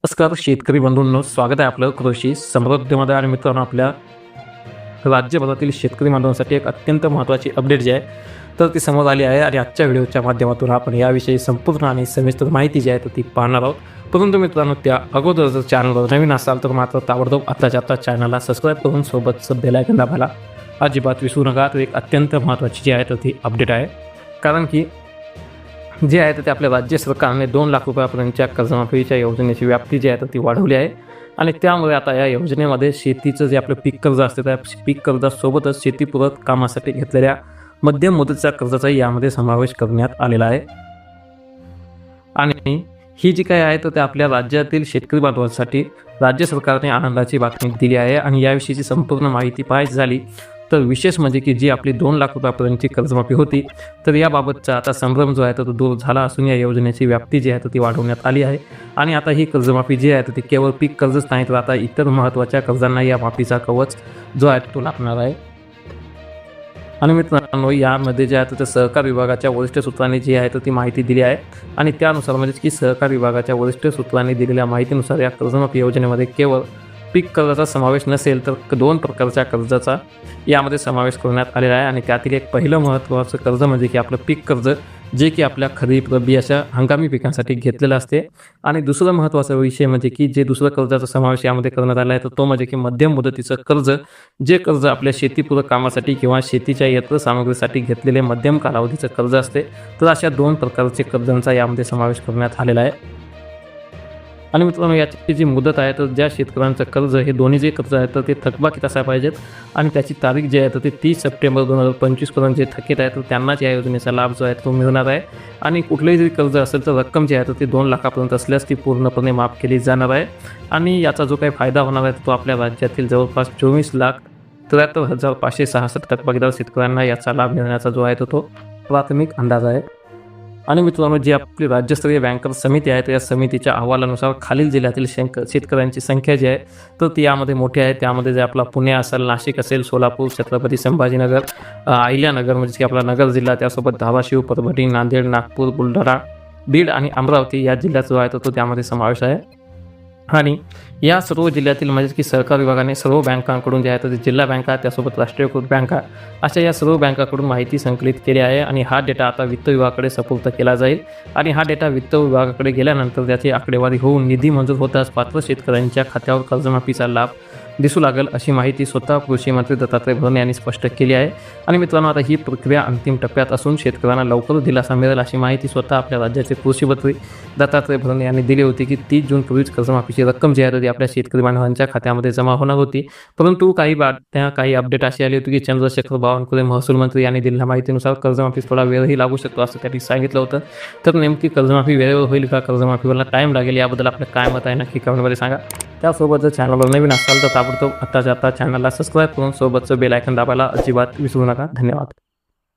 नमस्कार शेतकरी बंधूंनो, स्वागत आहे आपलं कृषी समृद्धीमध्ये. आणि मित्रांनो, आपल्या राज्यभरातील शेतकरी बांधवांसाठी एक अत्यंत महत्त्वाची अपडेट जी आहे तर ती समोर आली आहे. आणि आजच्या व्हिडिओच्या माध्यमातून आपण याविषयी संपूर्ण आणि सविस्तर माहिती जी आहे तर ती पाहणार आहोत. परंतु मित्रांनो, त्या अगोदर जर चॅनलवर नवीन असाल तर मात्र ताबडतोब आत्ता चॅनलला सबस्क्राईब करून सोबतच बेल आयकॉन दाबायला अजिबात विसरू नका. तर एक अत्यंत महत्त्वाची जी आहे तर ती अपडेट आहे. कारण की जे आहे तर ते आपल्या राज्य सरकारने 2 लाख रुपयापर्यंतच्या कर्जमाफीच्या योजनेची व्याप्ती जी आहे तर ती वाढवली आहे. आणि त्यामुळे आता या योजनेमध्ये शेतीचं जे आपलं पीक कर्ज असते त्या पीक कर्जासोबतच शेतीपूरक कामासाठी घेतलेल्या मध्यम मुदतीच्या कर्जाचाही यामध्ये समावेश करण्यात आलेला आहे. आणि ही जी काही आहे तर ते आपल्या राज्यातील शेतकरी बांधवांसाठी राज्य सरकारने आनंदाची बातमी दिली आहे. आणि याविषयीची संपूर्ण माहिती पाहायची झाली तर विशेष म्हणजे की जी आपली 2 लाख रुपयापर्यंतची कर्जमाफी होती तर याबाबतचा आता संभ्रम जो आहे तो दूर झाला असून या योजनेची व्याप्ती जी आहे तर ती वाढवण्यात आली आहे. आणि आता ही कर्जमाफी जी आहे तर ती केवळ पीक कर्जच नाही तर आता इतर महत्त्वाच्या कर्जांना या माफीचा कवच जो आहे तो लाभणार आहे. आणि मित्रांनो, यामध्ये जे आहे तर सहकार विभागाच्या वरिष्ठ सूत्रांनी जी आहे तर ती माहिती दिली आहे. आणि त्यानुसार म्हणजे की सहकार विभागाच्या वरिष्ठ सूत्रांनी दिलेल्या माहितीनुसार या कर्जमाफी योजनेमध्ये केवळ पीक कर्जाचा समावेश नसेल तर 2 प्रकारच्या कर्जाचा यामध्ये समावेश करण्यात आलेला आहे. आणि त्यातील एक पहिलं महत्त्वाचं कर्ज म्हणजे की आपलं पीक कर्ज, जे की आपल्या खरीप रब्बी अशा हंगामी पिकांसाठी घेतलेलं असते. आणि दुसरं महत्त्वाचा विषय म्हणजे की जे दुसरं कर्जाचा समावेश यामध्ये करण्यात आला आहे तर तो म्हणजे की मध्यम मुदतीचं कर्ज, जे कर्ज आपल्या शेतीपूरक कामासाठी किंवा शेतीच्या यंत्रसामग्रीसाठी घेतलेले मध्यम कालावधीचं कर्ज असते. तर अशा 2 प्रकारचे कर्जांचा यामध्ये समावेश करण्यात आलेला आहे. आणि मित्रांनो, याची जी मुदत आहे तर ज्या शेतकऱ्यांचं कर्ज हे दोन्ही जे कर्ज आहे तर ते थकबाकीत असायला पाहिजेत. आणि त्याची तारीख जी आहे तर ते 30 सप्टेंबर 2025 पर्यंत जे थकीत आहे तर त्यांनाच या योजनेचा लाभ जो आहे तो मिळणार आहे. आणि कुठलंही जरी कर्ज असेल तर रक्कम जी आहे तर ती 2 लाखापर्यंत असल्यास ती पूर्णपणे माफ केली जाणार आहे. आणि याचा जो काही फायदा होणार आहे तो आपल्या राज्यातील जवळपास 24,73,566 थकबाकीदार शेतकऱ्यांना याचा लाभ मिळण्याचा जो आहे तो प्राथमिक अंदाज आहे. आणि मित्रांनो, जी आपली राज्यस्तरीय बँकर समिती आहे तर या समितीच्या अहवालानुसार खालील जिल्ह्यातील शेतकऱ्यांची संख्या जी आहे तर ती यामध्ये मोठी आहे. त्यामध्ये जे आपला पुणे असेल, नाशिक असेल, सोलापूर, छत्रपती संभाजीनगर, अहिल्यानगर म्हणजे की आपला नगर जिल्हा, त्यासोबत धाराशिव, परभणी, नांदेड, नागपूर, बुलढाणा, बीड आणि अमरावती या जिल्ह्याचा जो आहे तो त्यामध्ये समावेश आहे. आणि या सर्व जिल्ह्यातील म्हणजे की सहकार विभागाने सर्व बँकांकडून जे आहे तर जिल्हा बँका, त्यासोबत राष्ट्रीयकृत बँका अशा या सर्व बँकाकडून माहिती संकलित केली आहे. आणि हा डेटा आता वित्त विभागाकडे सुपूर्द केला जाईल. आणि हा डेटा वित्त विभागाकडे गेल्यानंतर त्याची आकडेवारी होऊन निधी मंजूर होताच पात्र शेतकऱ्यांच्या खात्यावर कर्जमाफीचा लाभ दिसू लागेल, अशी माहिती स्वतः कृषी मंत्री दत्तात्रय भरणे यांनी स्पष्ट केली आहे. आणि मित्रांनो, आता ही प्रक्रिया अंतिम टप्प्यात असून शेतकऱ्यांना लवकरच दिलासा मिळेल अशी माहिती स्वतः आपल्या राज्याचे कृषी मंत्री दत्तात्रय भरणे यांनी दिली होती. की 30 जूनपूर्वीच कर्जमाफीची रक्कम जी आहे ती आपल्या शेतकरी बांधवांच्या खात्यामध्ये जमा होणार होती. परंतु काही अपडेट अशी आली होती की चंद्रशेखर बावनकुळे महसूल मंत्री यांनी दिलेल्या माहितीनुसार कर्जमाफीस थोडा वेळही लागू शकतो असं त्यांनी सांगितलं होतं. तर नेमकी कर्जमाफी वेळेवर होईल का, कर्जमाफीला टाईम लागेल, याबद्दल आपलं काय मत आहे नक्की कमेंटमध्ये सांगा. त्यासोबत जर चॅनलवर नवीन असाल तर ताबडतोब आत्ता चॅनलला सबस्क्राईब करून सोबतचं बेल आयकॉन दाबायला अजिबात विसरू नका. धन्यवाद.